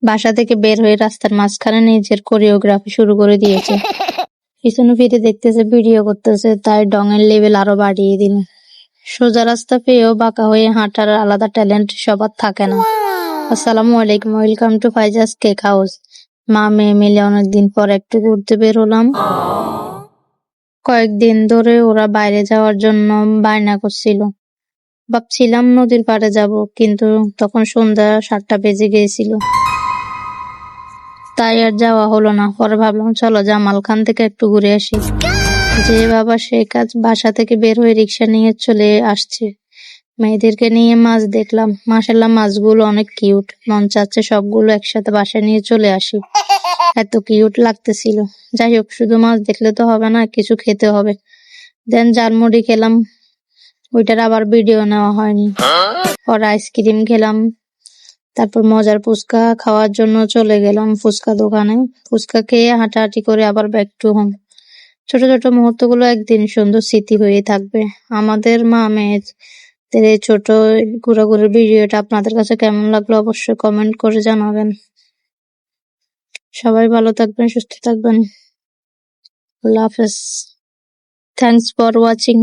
বাসা থেকে বের হয়ে রাস্তার মাঝখানে নিজের কোরিওগ্রাফি শুরু করে দিয়েছে। পিছনে ফিরে দেখতেছে ভিডিও করতেছে, তাই ঢঙের লেভেল আরো বাড়িয়ে দিল। সোজা রাস্তা পেয়েও বাঁকা হয়ে হাঁটার আলাদা ট্যালেন্ট সবার থাকে না। আসসালামু আলাইকুম, ওয়েলকাম টু ফাইজাস কেক হাউস। মা মেয়ে মিলে অনেকদিন পর একটু ঘুরতে বের হলাম। কয়েকদিন ধরে ওরা বাইরে যাওয়ার জন্য বায়না করছিল। ভাবছিলাম নদীর পাড়ে যাব, কিন্তু তখন সন্ধ্যা 7টা বেজে গিয়েছিল, তাই আর যাওয়া হলো না। পরে ভাবলাম চলো জামাল খান থেকে একটু ঘুরে আসি। যে বাবা সে কাজ, বাসা থেকে বের হয়ে রিক্সা নিয়ে চলে আসছে। মেয়েদেরকে নিয়ে মাছ দেখলাম, মাশাআল্লাহ মাছগুলো অনেক কিউট, মন চাচ্ছে সবগুলো একসাথে বাসায় নিয়ে চলে আসি, এত কিউট লাগতেছিল। যাই হোক, শুধু মাছ দেখলে তো হবে না, কিছু খেতে হবে। দেন ঝালমুড়ি খেলাম, ওইটার আবার ভিডিও নেওয়া হয়নি। পর আইসক্রিম খেলাম, তারপর মজার ফুচকা খাওয়ার জন্য চলে গেলাম ফুচকা দোকানে। ফুচকা খেয়ে হাঁটাহাঁটি করে আবার ব্যাক টু হোম। ছোট ছোট মুহূর্তগুলো একদিন সুন্দর স্মৃতি হয়ে থাকবে। আমাদের মা মেয়েদের এই ছোট ঘোরাঘুরির ভিডিওটা আপনাদের কাছে কেমন লাগলো অবশ্যই কমেন্ট করে জানাবেন। সবাই ভালো থাকবেন, সুস্থ থাকবেন। আল্লাহ হাফেজ। Thanks for watching.